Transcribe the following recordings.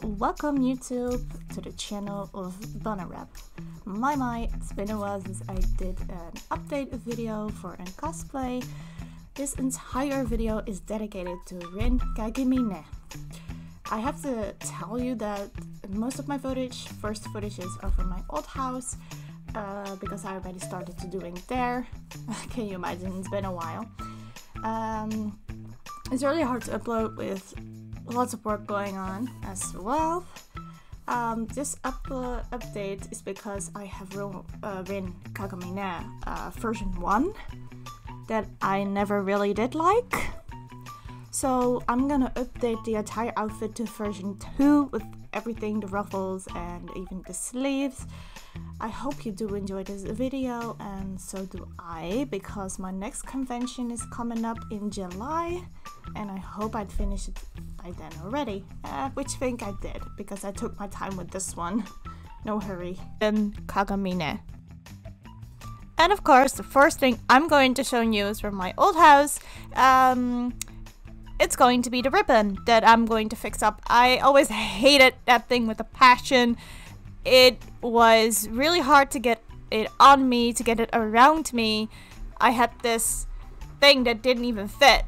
Welcome YouTube to the channel of Bunnerrup. My, it's been a while since I did an update video for a cosplay. This entire video is dedicated to Rin Kagamine. I have to tell you that most of my first footages are from my old house because I already started to doing there. Can you imagine? It's been a while. It's really hard to upload with lots of work going on as well. This update is because I have Rin Kagamine version 1 that I never really did like. So I'm gonna update the entire outfit to version 2 with everything, the ruffles and even the sleeves. I hope you do enjoy this video, and so do I, because my next convention is coming up in July and I hope I'd finish it by then already, which I think I did because I took my time with this one. No hurry. Rin Kagamine. And of course, the first thing I'm going to show you is from my old house. It's going to be the ribbon that I'm going to fix up. I always hated that thing with a passion. It was really hard to get it on me, to get it around me. I had this thing that didn't even fit,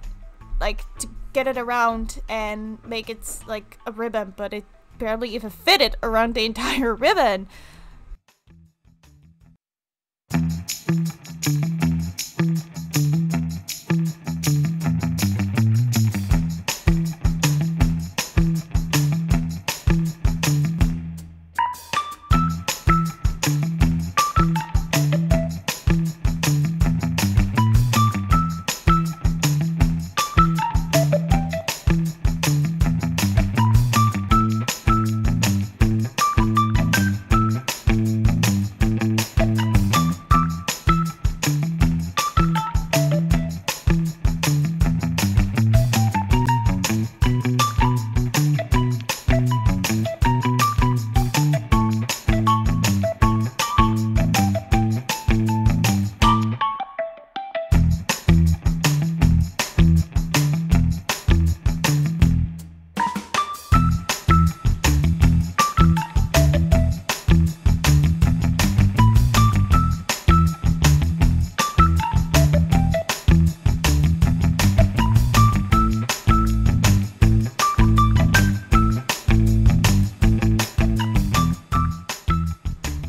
like to get it around and make it like a ribbon, but it barely even fitted around the entire ribbon.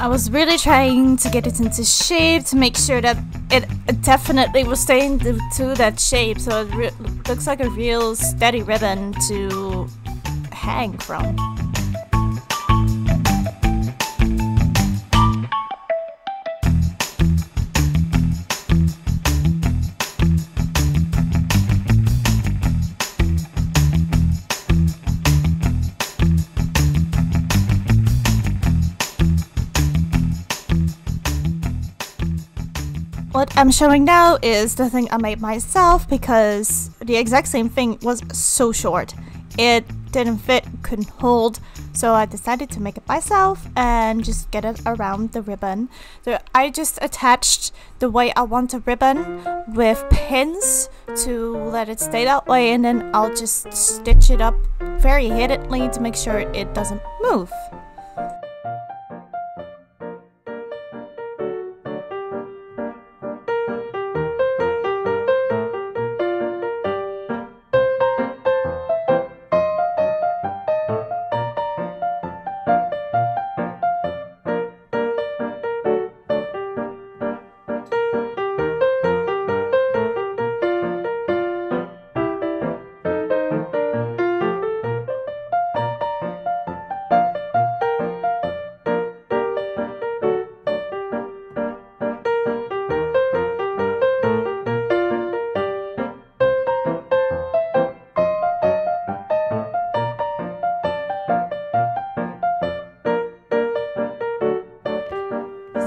I was really trying to get it into shape to make sure that it definitely was staying to that shape, so it looks like a real steady ribbon to hang from. What I'm showing now is the thing I made myself because the exact same thing was so short. It didn't fit, couldn't hold, so I decided to make it myself and just get it around the ribbon. So I just attached the way I want the ribbon with pins to let it stay that way, and then I'll just stitch it up very hiddenly to make sure it doesn't move.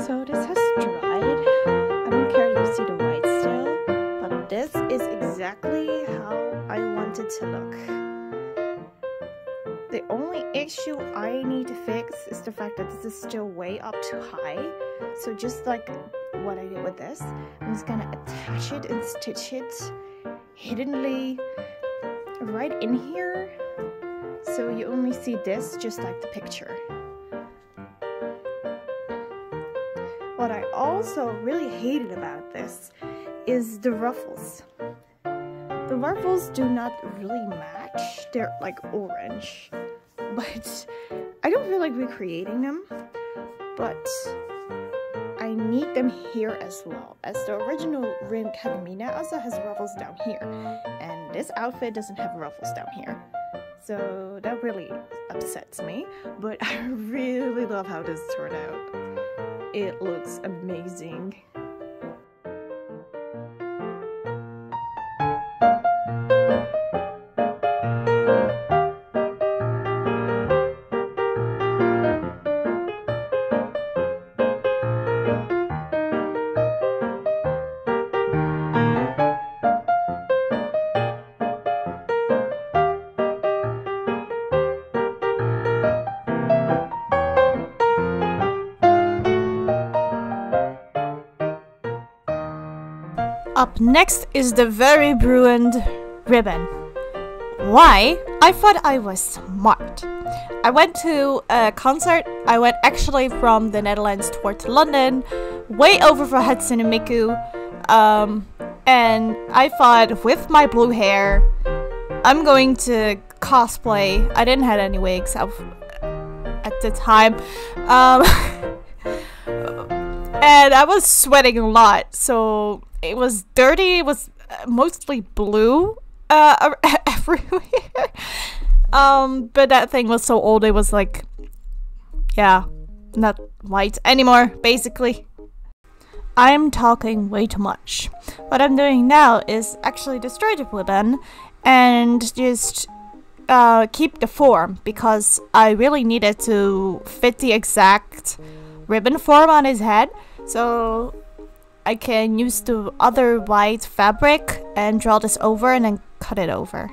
So this has dried. I don't care if you see the white still, but this is exactly how I want it to look. The only issue I need to fix is the fact that this is still way up too high. So just like what I did with this, I'm just gonna attach it and stitch it hiddenly right in here so you only see this just like the picture. What I also really hated about this is the ruffles. The ruffles do not really match. They're like orange, but I don't feel like recreating them, but I need them here as well, as the original Rin Kagamine also has ruffles down here, and this outfit doesn't have ruffles down here. So that really upsets me, but I really love how this turned out. It looks amazing. Up next is the very ruined ribbon. Why? I thought I was smart. I went to a concert. I went actually from the Netherlands towards London, way over for Hatsune Miku. And I thought with my blue hair, I'm going to cosplay. I didn't have any wigs at the time. And I was sweating a lot, so it was dirty. It was mostly blue everywhere. But that thing was so old, it was like, yeah, not white anymore, basically. I'm talking way too much. What I'm doing now is actually destroy the ribbon and just keep the form, because I really needed to fit the exact ribbon form on his head. So I can use the other white fabric and draw this over and then cut it over.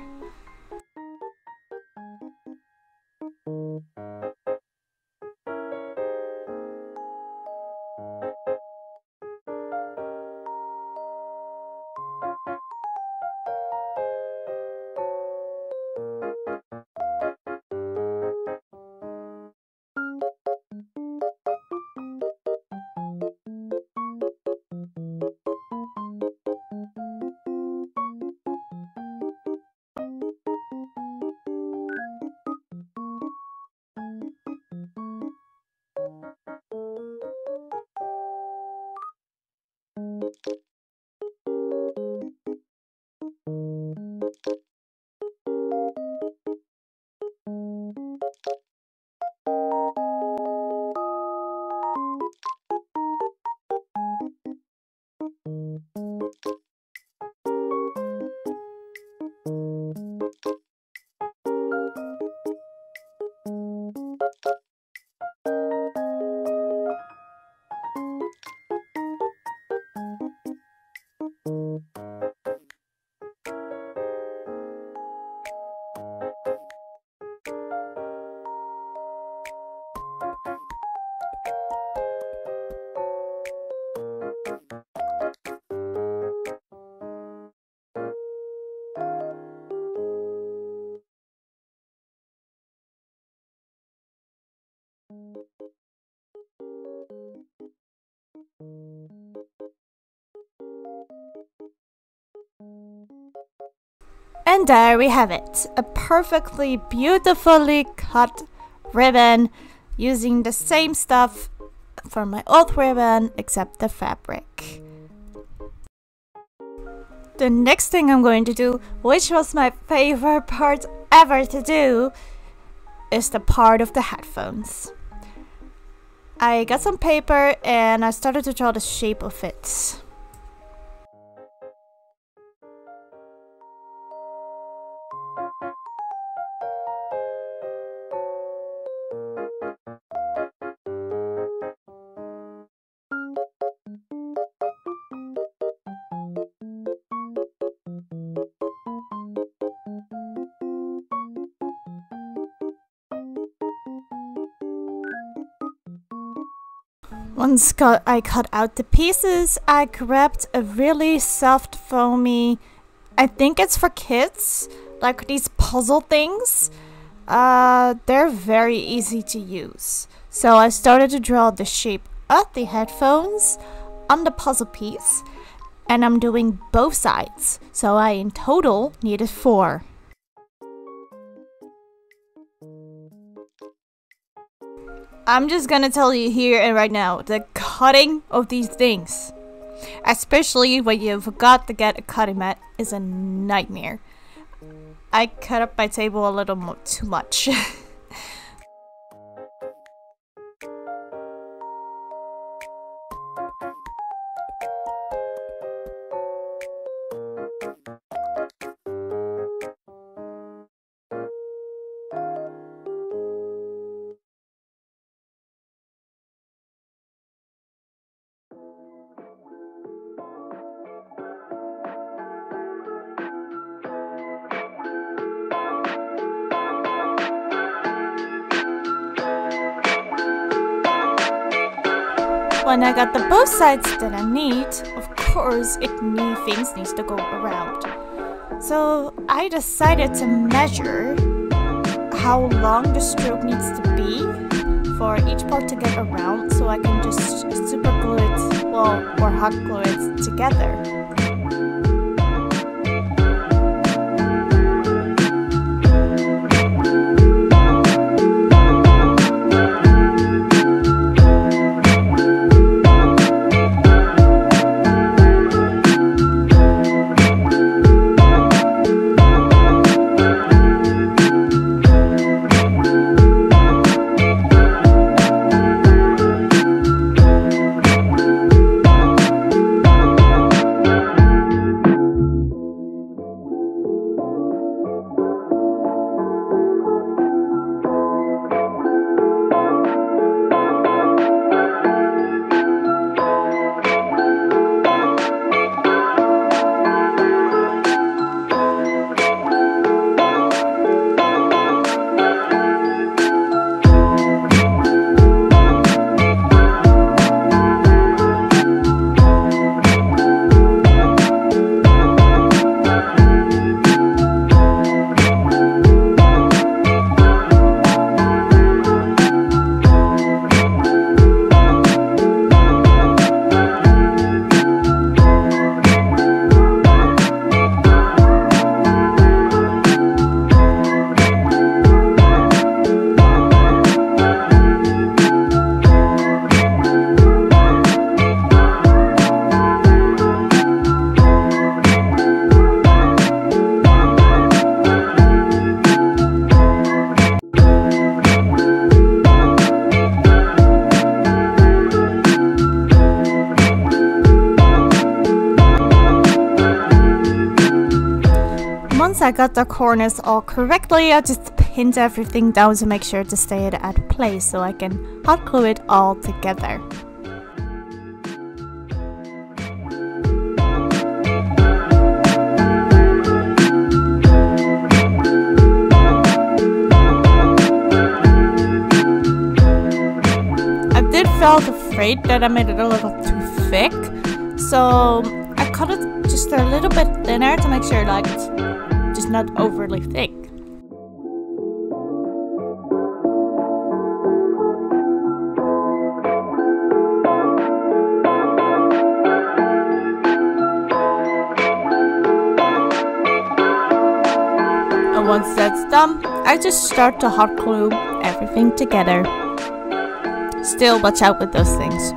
And there we have it, a perfectly beautifully cut ribbon using the same stuff for my old ribbon except the fabric. The next thing I'm going to do, which was my favorite part ever to do, is the part of the headphones. I got some paper and I started to draw the shape of it. Once I cut out the pieces, I grabbed a really soft, foamy, I think it's for kids, like these puzzle things. They're very easy to use. So I started to draw the shape of the headphones on the puzzle piece, and I'm doing both sides. So I in total needed 4. I'm just gonna tell you here and right now, the cutting of these things, especially when you forgot to get a cutting mat, is a nightmare. I cut up my table a little too much. When I got the both sides that I need, of course things needs to go around. So I decided to measure how long the stroke needs to be for each part to get around, so I can just super glue it, or hot glue it together. Once I got the corners all correctly, I just pinned everything down to make sure to stay at place so I can hot glue it all together. I did felt afraid that I made it a little too thick, so I cut it just a little bit thinner to make sure like it's just not overly thick. And once that's done, I just start to hot glue everything together. Still watch out with those things.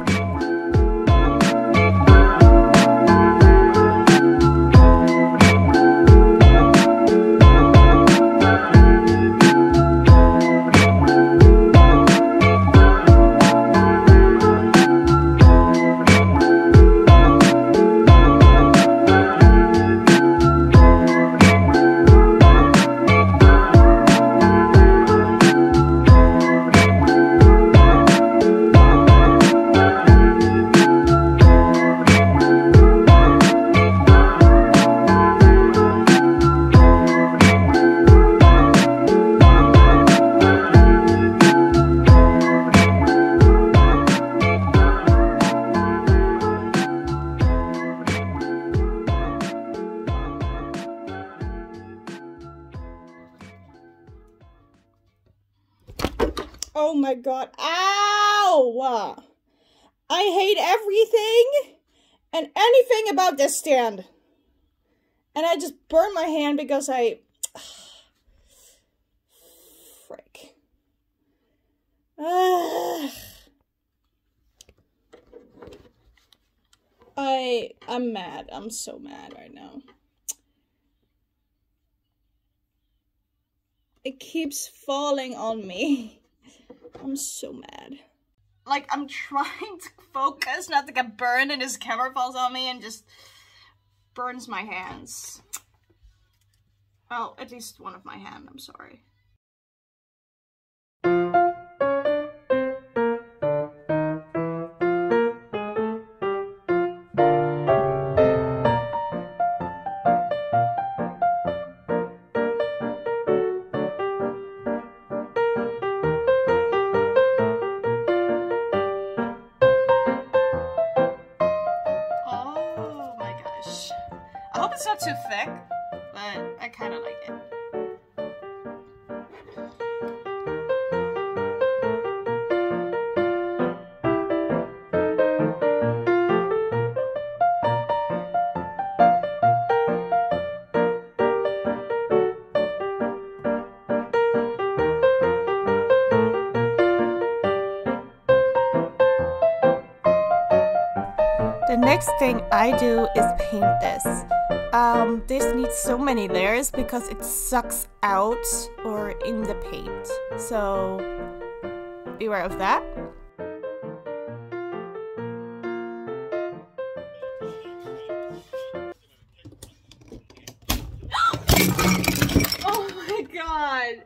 Oh my god. Ow! I hate everything and anything about this stand. And I just burned my hand because I... Frick. I'm mad. I'm so mad right now. It keeps falling on me. I'm so mad. Like, I'm trying to focus not to get burned and this camera falls on me and just burns my hands. Well, at least one of my hand, I'm sorry. I hope it's not too thick, but I kind of like it. The next thing I do is paint this. This needs so many layers because it sucks out or in the paint. So beware of that. Oh my god!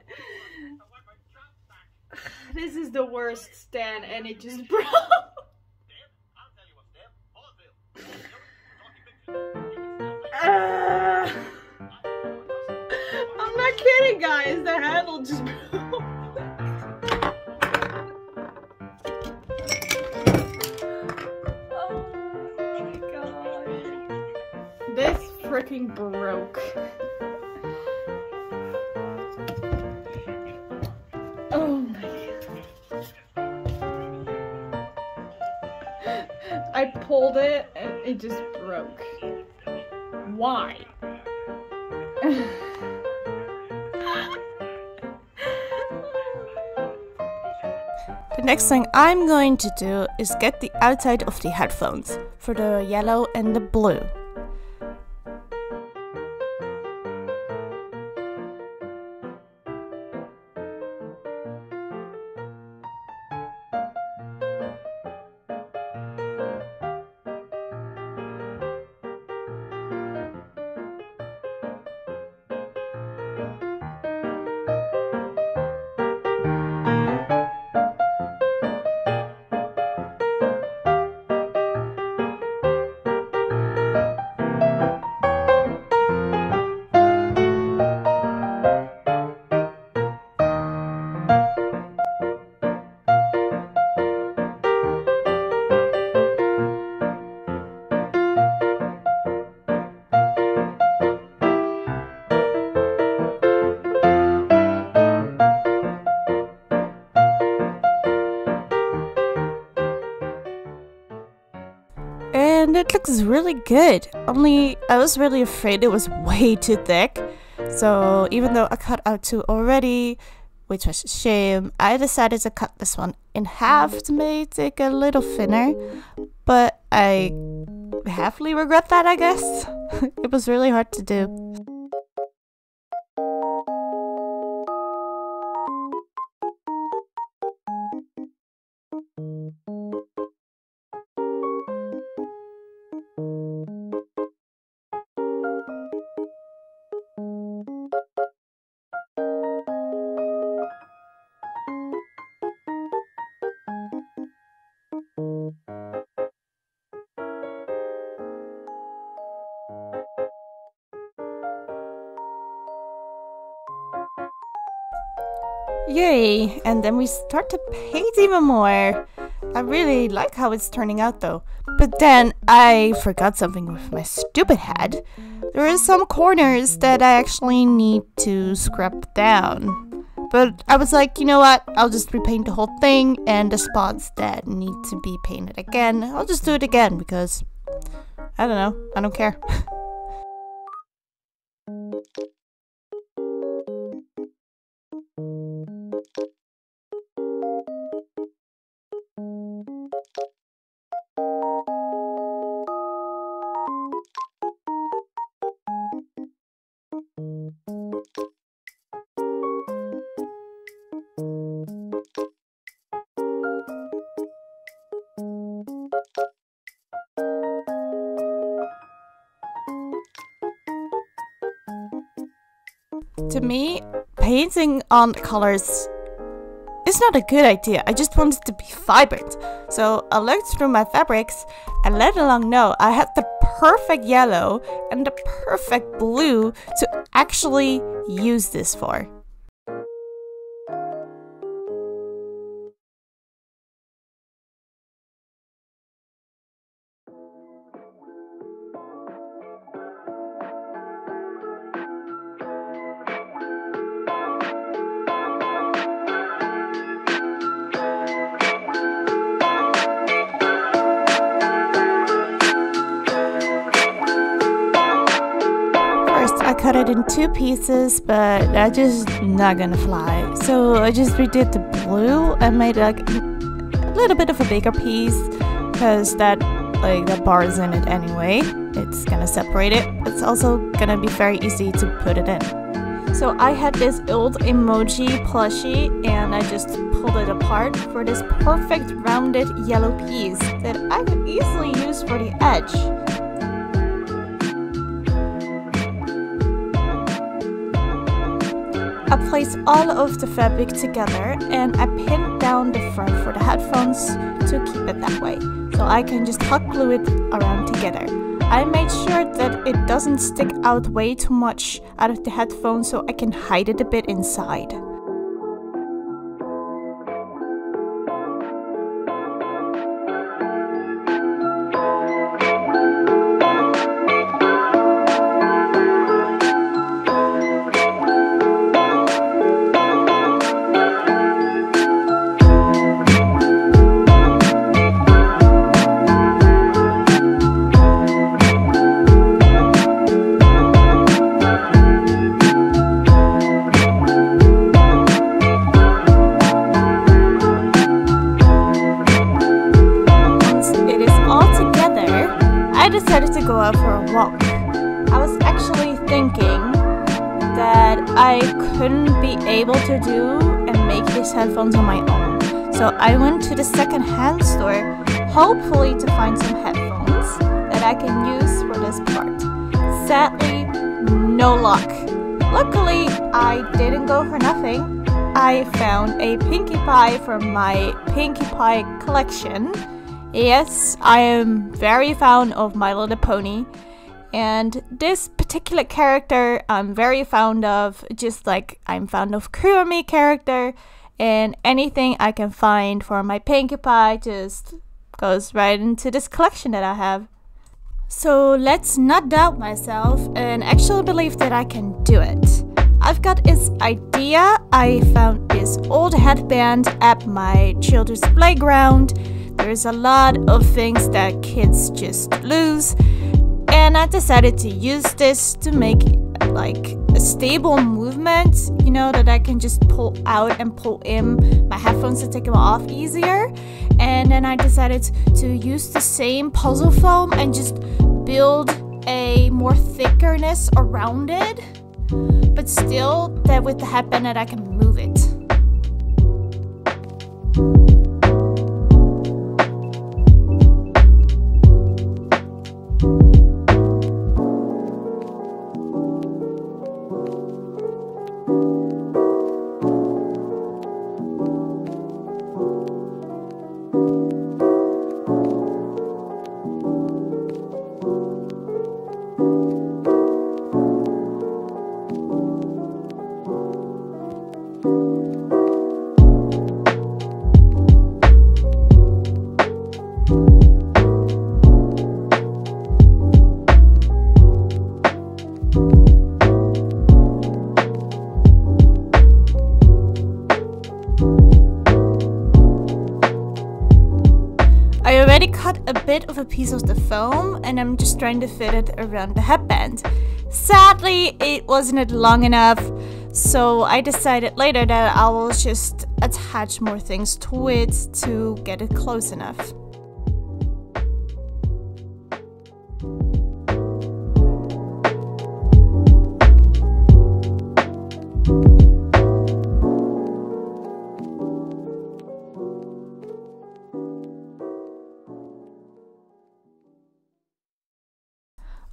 This is the worst stand and it just broke. I'm not kidding, guys. The handle just broke. Oh my god. This freaking broke. Oh my god. I pulled it and it just broke. Why? The next thing I'm going to do is get the outside of the headphones for the yellow and the blue. And it looks really good, only I was really afraid it was way too thick. So even though I cut out 2 already, which was a shame, I decided to cut this one in half to make it a little thinner. But I happily regret that, I guess. It was really hard to do. Yay! And then we start to paint even more. I really like how it's turning out though. But then I forgot something with my stupid head. There are some corners that I actually need to scrub down. but I was like, you know what, I'll just repaint the whole thing, and the spots that need to be painted again, I'll just do it again because, I don't know, I don't care. To me, painting on colors is not a good idea. I just want it to be vibrant. So I looked through my fabrics and let along know I had the perfect yellow and the perfect blue to actually use this for. I cut it in 2 pieces, but that's just not gonna fly. So I just redid the blue and made like a little bit of a bigger piece because that bar is in it anyway. It's gonna separate it. It's also gonna be very easy to put it in. So I had this old emoji plushie and I just pulled it apart for this perfect rounded yellow piece that I could easily use for the edge. I placed all of the fabric together and I pinned down the front for the headphones to keep it that way, so I can just hot glue it around together. I made sure that it doesn't stick out way too much out of the headphones so I can hide it a bit inside. Decided to go out for a walk. I was actually thinking that I couldn't be able to do and make these headphones on my own. So I went to the second-hand store, hopefully to find some headphones that I can use for this part. Sadly, no luck. Luckily, I didn't go for nothing. I found a Pinkie Pie from my Pinkie Pie collection. Yes, I am very fond of My Little Pony, and this particular character I'm very fond of, just like I'm fond of Kurumi character, and anything I can find for my Pinkie Pie just goes right into this collection that I have. So let's not doubt myself and actually believe that I can do it. I've got this idea. I found this old headband at my children's playground. There's a lot of things that kids just lose, and I decided to use this to make like a stable movement, you know, that I can just pull out and pull in my headphones to take them off easier. And then I decided to use the same puzzle foam and just build a more thickness around it, but still that with the headband that I can move it. already cut a bit of a piece of the foam and I'm just trying to fit it around the headband. Sadly, it wasn't long enough, so I decided later that I will just attach more things to it to get it close enough.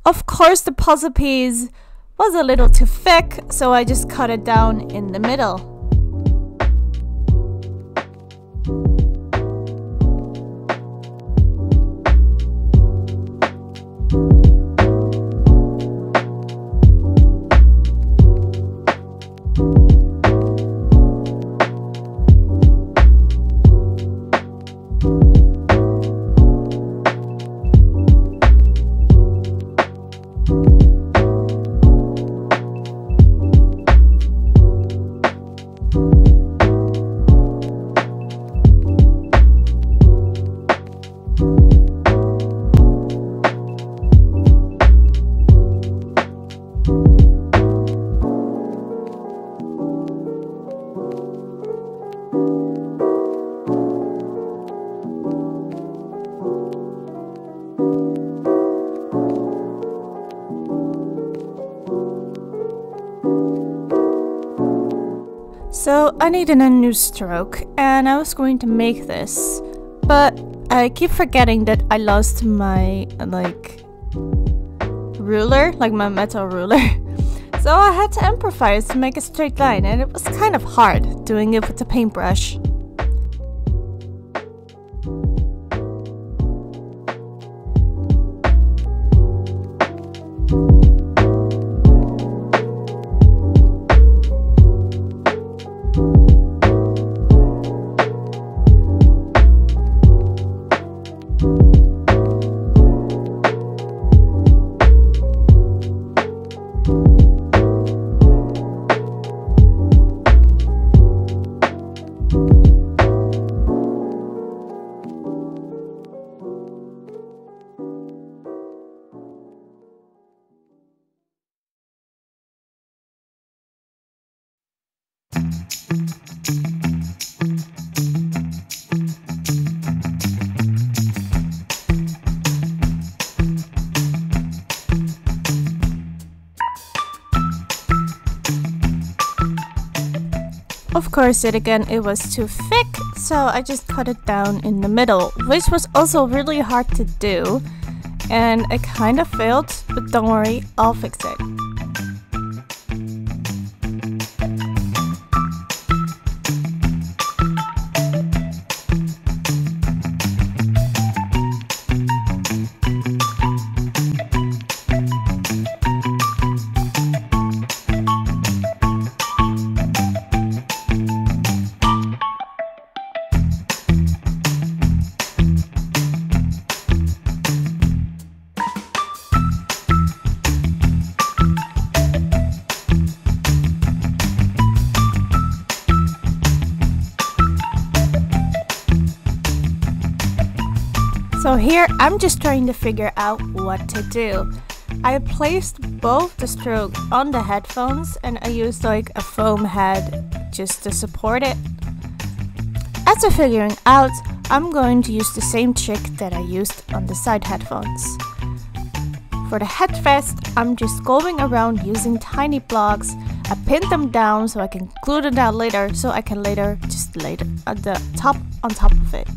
Of course, the puzzle piece was a little too thick, so I just cut it down in the middle. So I needed a new stroke and I was going to make this, but I keep forgetting that I lost my ruler, like my metal ruler. So I had to improvise to make a straight line, and it was kind of hard doing it with the paintbrush. Of course, yet again, it was too thick, so I just cut it down in the middle, which was also really hard to do, and it kind of failed, but don't worry, I'll fix it. So here I'm just trying to figure out what to do. I placed both the stroke on the headphones and I used like a foam head just to support it. After figuring out, I'm going to use the same trick that I used on the side headphones. For the headrest, I'm just going around using tiny blocks. I pinned them down so I can glue them down later, so I can later just lay it at the top on top of it.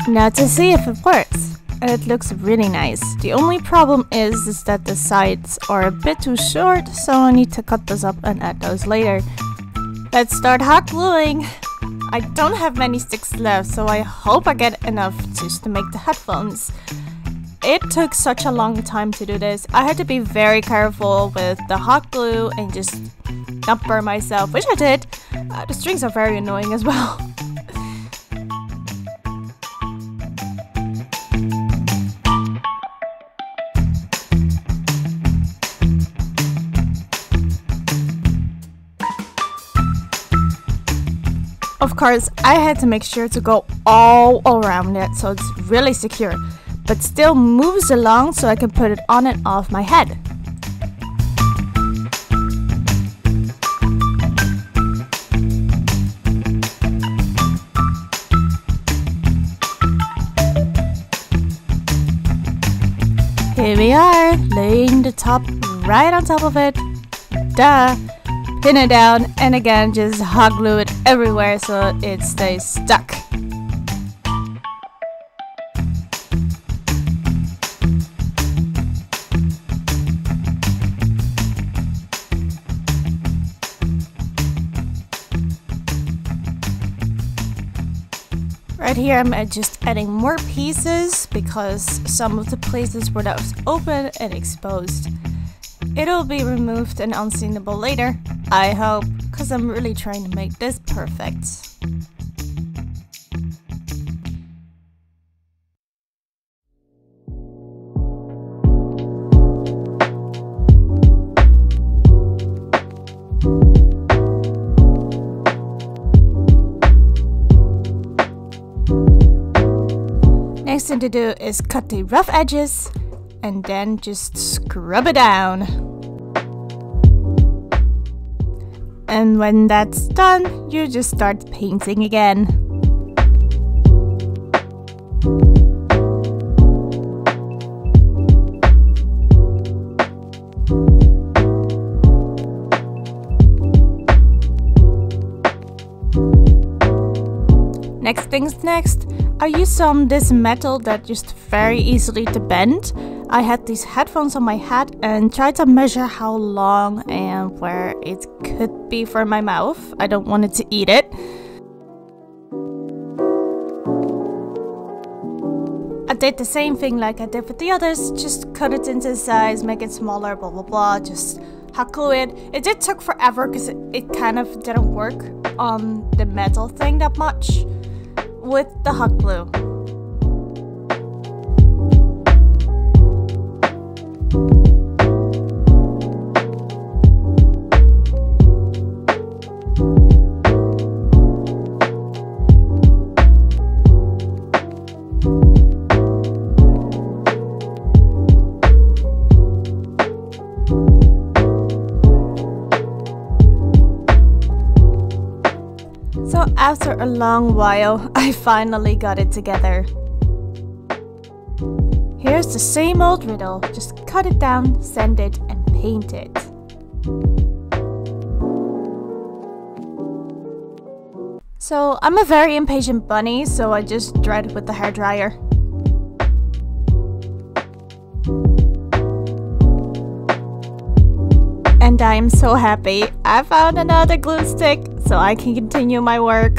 Now to see if it works. And it looks really nice. The only problem is that the sides are a bit too short, so I need to cut those up and add those later. Let's start hot gluing. I don't have many sticks left, so I hope I get enough just to make the headphones. It took such a long time to do this. I had to be very careful with the hot glue and just not burn myself, which I did. The strings are very annoying as well. Of course, I had to make sure to go all around it so it's really secure, but still moves along so I can put it on and off my head. Here we are, laying the top right on top of it. Duh! Pin it down and again just hot glue it everywhere so it stays stuck. Right here I'm just adding more pieces because some of the places where that was open and exposed. It'll be removed and unseenable later, I hope, because I'm really trying to make this perfect. Next thing to do is cut the rough edges and then just scrub it down. And when that's done, you just start painting again. Next things next, I used this metal that just very easily to bend. I had these headphones on my head and tried to measure how long and where it could be for my mouth. I don't want it to eat it. I did the same thing like I did with the others, just cut it into size, make it smaller, blah blah blah, just hot glue it. It did took forever because it kind of didn't work on the metal thing that much with the hot glue. So after a long while, I finally got it together. Here's the same old riddle, just cut it down, sand it, and paint it. So I'm a very impatient bunny, so I just dried it with the hairdryer. And I am so happy I found another glue stick so I can continue my work.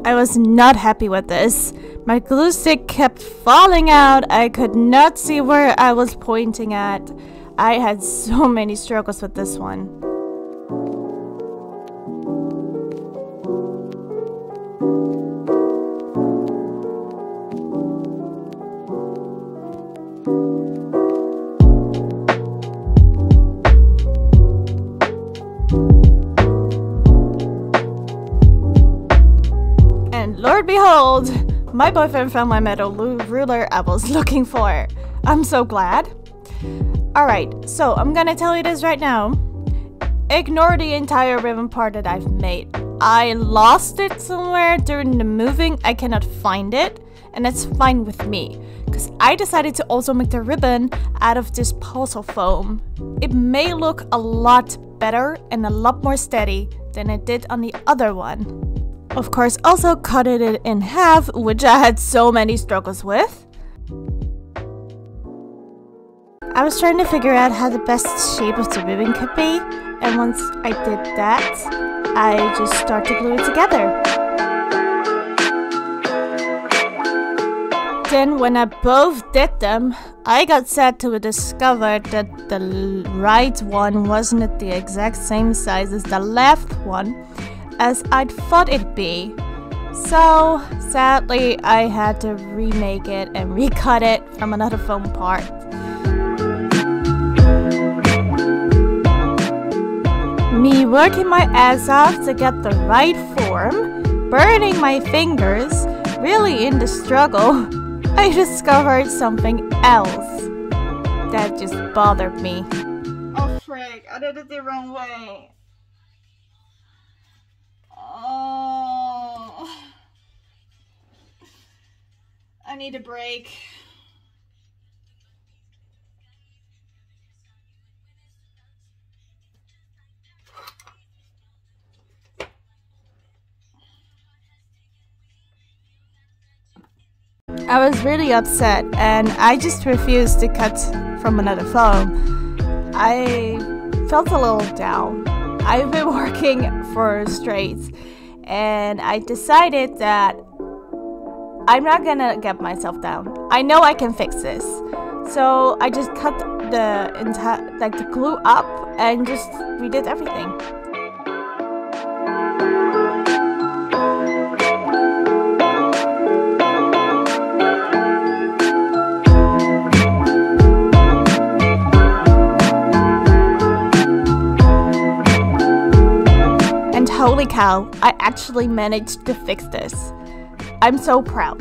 I was not happy with this. My glue stick kept falling out. I could not see where I was pointing at. I had so many struggles with this one. Lord behold, my boyfriend found my metal ruler I was looking for. I'm so glad. Alright, so I'm gonna tell you this right now. Ignore the entire ribbon part that I've made. I lost it somewhere during the moving. I cannot find it, and that's fine with me, because I decided to also make the ribbon out of this puzzle foam. It may look a lot better and a lot more steady than it did on the other one. Of course, also cut it in half, which I had so many struggles with. I was trying to figure out how the best shape of the ribbon could be, and once I did that, I just started to glue it together. Then when I both did them, I got sad to discover that the right one wasn't at the exact same size as the left one, as I'd thought it'd be. So, sadly, I had to remake it and recut it from another foam part. Me working my ass off to get the right form, burning my fingers, really in the struggle, I discovered something else that just bothered me. Oh frick, I did it the wrong way. Oh, I need a break. I was really upset, and I just refused to cut from another foam. I felt a little down. I've been working for straight, and I decided that I'm not gonna get myself down. I know I can fix this. So I just cut the glue up and just redid everything. Holy cow, I actually managed to fix this. I'm so proud.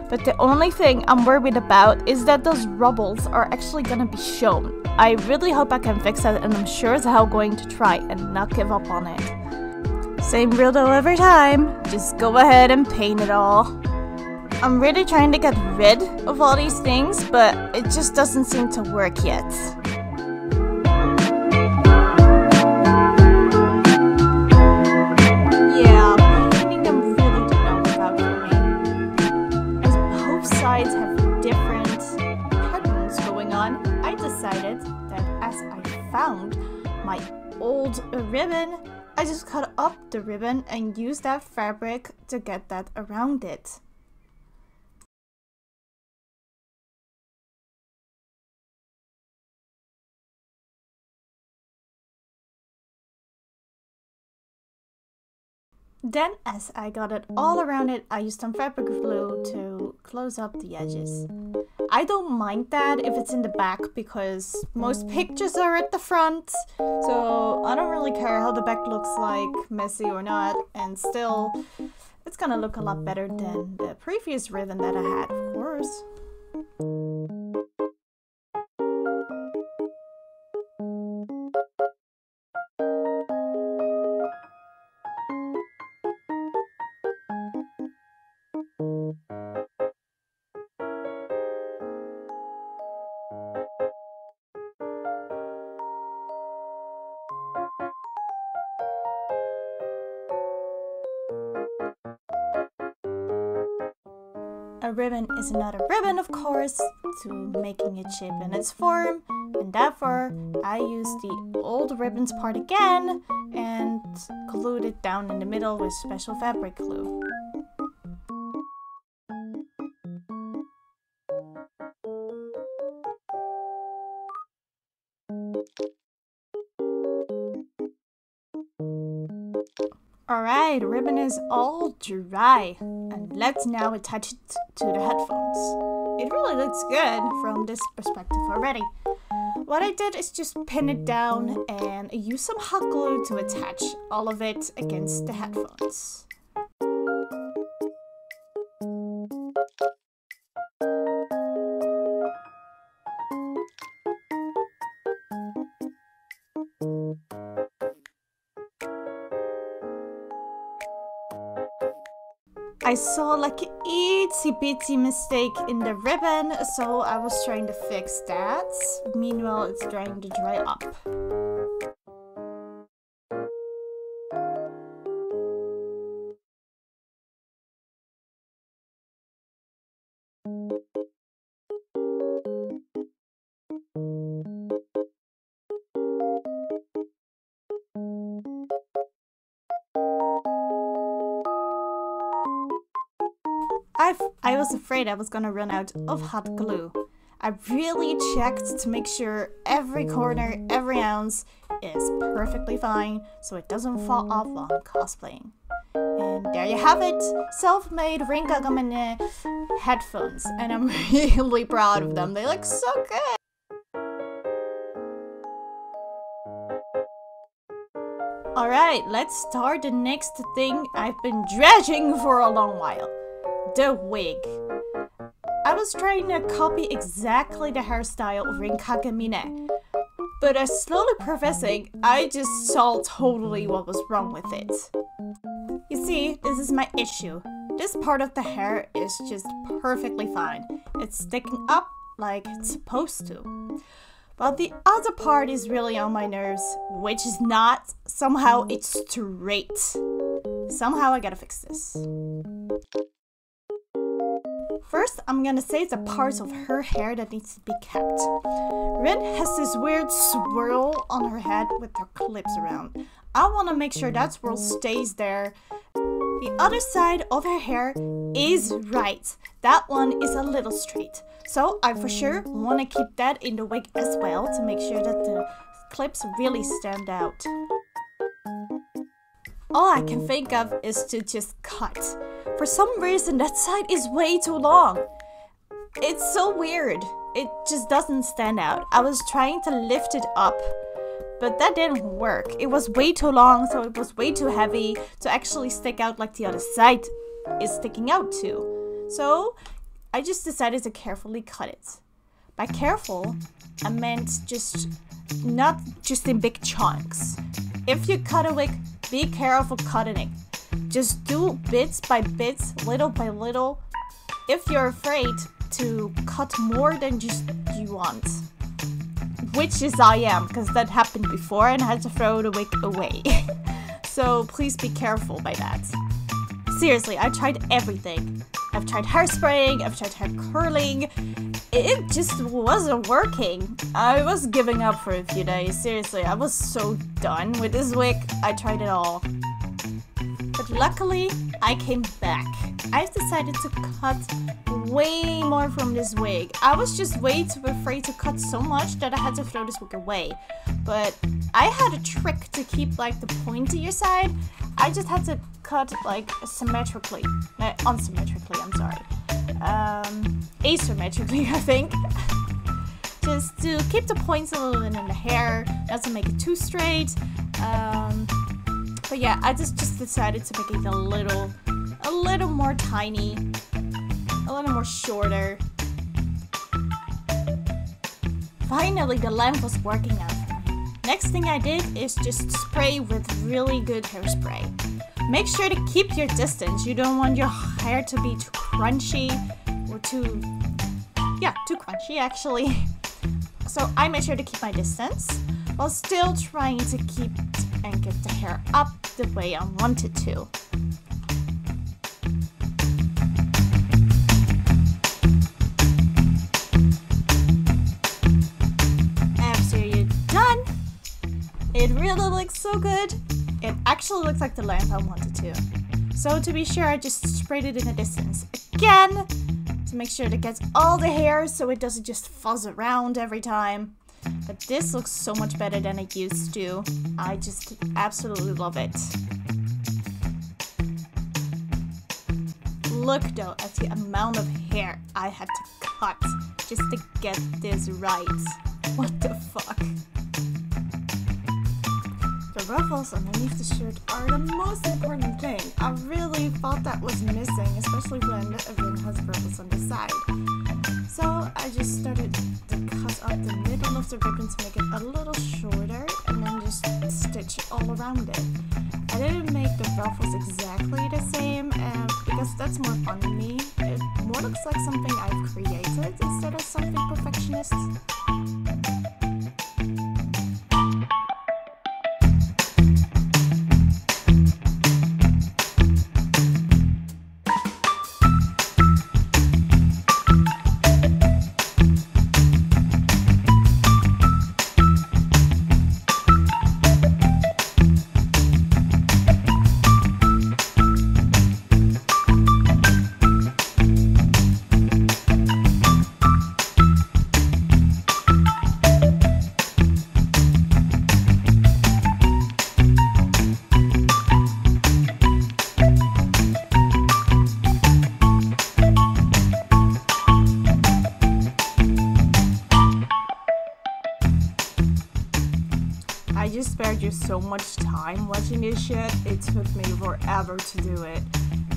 But the only thing I'm worried about is that those rubbles are actually gonna be shown. I really hope I can fix that, and I'm sure as hell going to try and not give up on it. Same rule though every time. Just go ahead and paint it all. I'm really trying to get rid of all these things, but it just doesn't seem to work yet. Found my old ribbon, I just cut up the ribbon and used that fabric to get that around it. Then, as I got it all around it, I used some fabric glue to close up the edges. I don't mind that if it's in the back, because most pictures are at the front, so I don't really care how the back looks like, messy or not, and still, it's gonna look a lot better than the previous ribbon that I had, of course. A ribbon is another ribbon, of course, to making it shape in its form, and therefore I used the old ribbons part again and glued it down in the middle with special fabric glue. Alright, ribbon is all dry, and let's now attach it to the headphones. It really looks good from this perspective already. What I did is just pin it down and use some hot glue to attach all of it against the headphones. I saw like an itsy bitsy mistake in the ribbon, so I was trying to fix that. Meanwhile, it's trying to dry up. I was afraid I was gonna run out of hot glue. I really checked to make sure every corner, every ounce is perfectly fine so it doesn't fall off while I'm cosplaying. And there you have it, self-made Rin Kagamine headphones, and I'm really proud of them. They look so good! Alright, let's start the next thing I've been dredging for a long while. The wig. I was trying to copy exactly the hairstyle of Rin Kagamine, but as slowly progressing, I just saw totally what was wrong with it. You see, this is my issue. This part of the hair is just perfectly fine. It's sticking up like it's supposed to. But the other part is really on my nerves, which is not. Somehow it's straight. Somehow I gotta fix this. First, I'm gonna say the parts of her hair that needs to be kept. Rin has this weird swirl on her head with her clips around. I wanna make sure that swirl stays there. The other side of her hair is right. That one is a little straight. So I for sure wanna keep that in the wig as well to make sure that the clips really stand out. All I can think of is to just cut. For some reason, that side is way too long. It's so weird. It just doesn't stand out. I was trying to lift it up, but that didn't work. It was way too long, so it was way too heavy to actually stick out like the other side is sticking out too. So I just decided to carefully cut it. By careful, I meant just not just in big chunks. If you cut a wig, be careful cutting it. Just do bits by bits, little by little. If you're afraid to cut more than just you want, which is I am, because that happened before and I had to throw the wig away. So please be careful by that. Seriously, I tried everything. I've tried hairspraying, I've tried hair curling. It just wasn't working. I was giving up for a few days. Seriously, I was so done with this wig. I tried it all. But luckily, I came back. I've decided to cut way more from this wig. I was just way too afraid to cut so much that I had to throw this wig away. But I had a trick to keep like the pointier side. I just had to cut like unsymmetrically, I'm sorry. Asymmetrically, I think. Just to keep the points a little bit in the hair, not to make it too straight. But yeah, I just decided to make it a little more tiny, a little more shorter. Finally, the lamp was working out for me. Next thing I did is just spray with really good hairspray. Make sure to keep your distance. You don't want your hair to be too crunchy or too crunchy actually. So I made sure to keep my distance while still trying to keep and get the hair up the way I wanted to. After you're done, it really looks so good. It actually looks like the lamp I wanted to. So to be sure, I just sprayed it in the distance again to make sure to get all the hair so it doesn't just fuzz around every time. But this looks so much better than it used to. I just absolutely love it. Look though at the amount of hair I had to cut just to get this right. What the fuck? The ruffles underneath the shirt are the most important thing. I really thought that was missing, especially when Rin has ruffles on the side. So I just started to cut cut off the middle of the ribbon to make it a little shorter and then just stitch it all around it. I didn't make the ruffles exactly the same because that's more fun to me. It more looks like something I've created instead of something perfectionist. I just spared you so much time watching this shit. It took me forever to do it,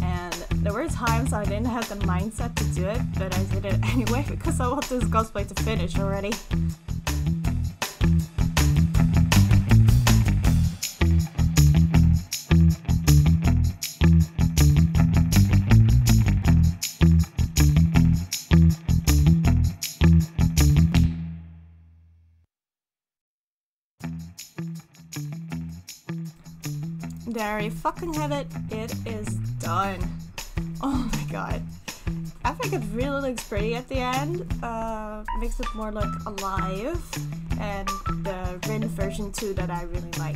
and there were times I didn't have the mindset to do it, but I did it anyway because I want this cosplay to finish already. There you fucking have it. It is done. Oh my god. I think it really looks pretty at the end. Makes it more look alive. And the Rin version 2 that I really like.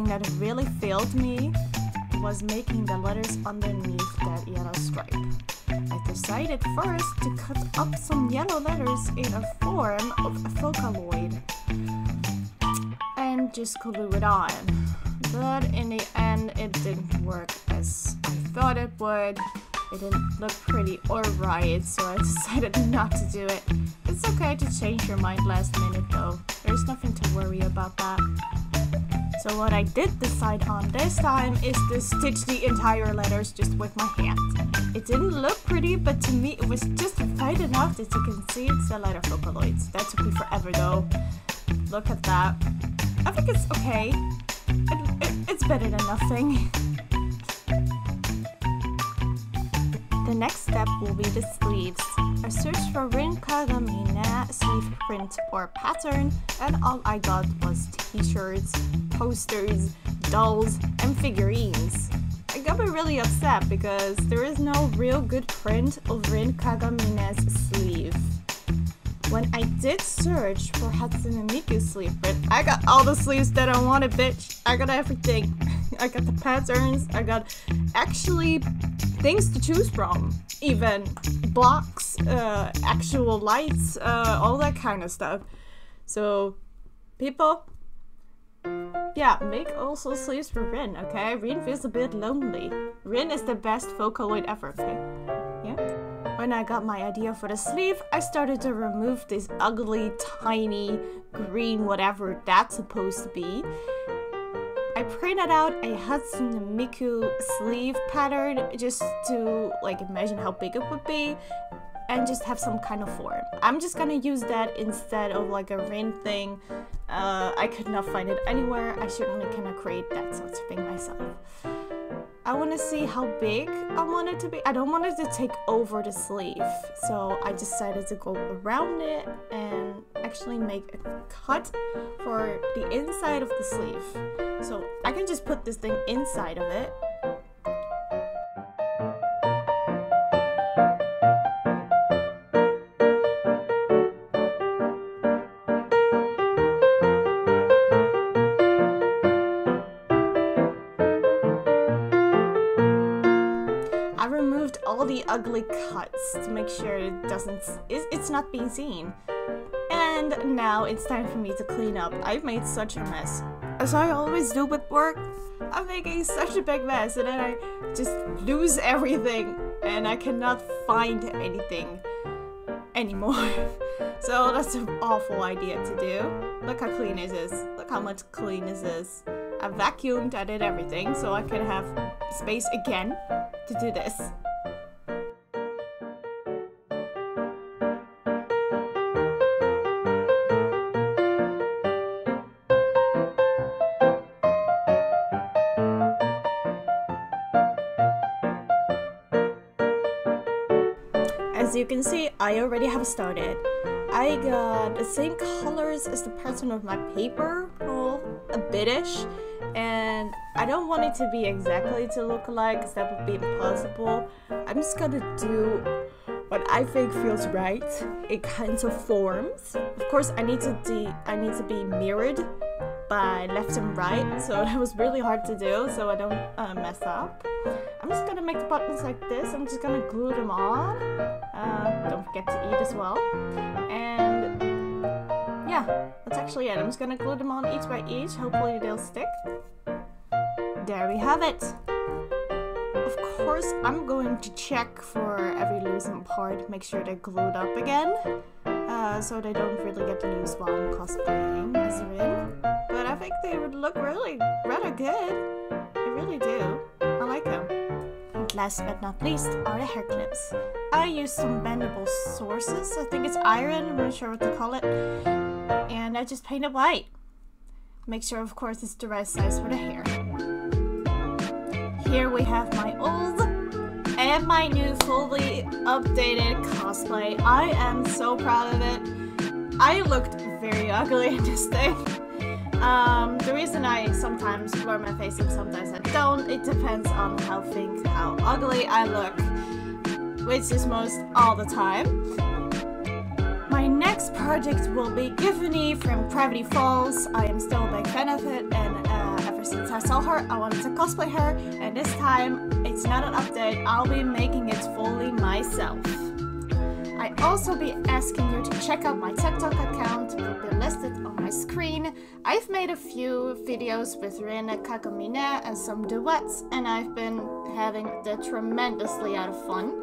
That really failed me was making the letters underneath that yellow stripe. I decided first to cut up some yellow letters in a form of a Vocaloid and just glue it on. But in the end it didn't work as I thought it would. It didn't look pretty or right, so I decided not to do it. It's okay to change your mind last minute though. There's nothing to worry about that. So what I did decide on this time is to stitch the entire letters just with my hand. It didn't look pretty, but to me it was just right enough that you can see it's the letter Vocaloids. That took me forever though. Look at that. I think it's okay. It's better than nothing. The next step will be the sleeves. I searched for Rin Kagamine sleeve print or pattern, and all I got was t-shirts, posters, dolls, and figurines. I got me really upset because there is no real good print of Rin Kagamine's sleeve. When I did search for Hatsune Miku's sleeve print, I got all the sleeves that I wanted, bitch. I got everything. I got the patterns, I got actually things to choose from. Even blocks, actual lights, all that kind of stuff. So, people, yeah, make also sleeves for Rin, okay? Rin feels a bit lonely. Rin is the best Vocaloid ever, okay? Yeah? When I got my idea for the sleeve, I started to remove this ugly, tiny, green whatever that's supposed to be. I printed out a Hatsune Miku sleeve pattern just to like imagine how big it would be and just have some kind of form. I'm just gonna use that instead of like a Rin thing. I could not find it anywhere. I certainly cannot create that sort of thing myself. I want to see how big I want it to be. I don't want it to take over the sleeve, so I decided to go around it and actually make a cut for the inside of the sleeve. So I can just put this thing inside of it. I removed all the ugly cuts to make sure it's not being seen. And now it's time for me to clean up. I've made such a mess. As I always do with work, I'm making such a big mess and then I just lose everything and I cannot find anything. anymore. So that's an awful idea to do. Look how clean it is. Look how much clean this is. I vacuumed, I did everything so I can have space again to do this. As you can see, I already have started. I got the same colors as the pattern of my paper, well, a bitish, and I don't want it to be exactly to look alike because that would be impossible. I'm just gonna do what I think feels right in kinds of forms. Of course, I need to be mirrored by left and right, so that was really hard to do, so I don't mess up. I'm just gonna make the buttons like this. I'm just gonna glue them on. Don't forget to eat as well. And yeah, that's actually it. I'm just gonna glue them on each by each. Hopefully they'll stick. There we have it. Of course, I'm going to check for every loosened part, make sure they're glued up again, so they don't really get loose while I'm cosplaying as Rin. But I think they would look really rather good. I really do. I like them. And last but not least are the hair clips. I used some bendable sources. I think it's iron, I'm not sure what to call it. And I just painted white. Make sure, of course, it's the right size for the hair. Here we have my old and my new fully updated cosplay. I am so proud of it. I looked very ugly in this thing. The reason I sometimes blur my face and sometimes I don't, it depends on how ugly I look, which is most all the time. My next project will be Giffany from Gravity Falls. I am still a big fan of it, and ever since I saw her, I wanted to cosplay her, and this time, it's not an update, I'll be making it fully myself. I also be asking you to check out my TikTok account, it will be listed on my screen. I've made a few videos with Rin Kagamine and some duets, and I've been having the tremendously out of fun.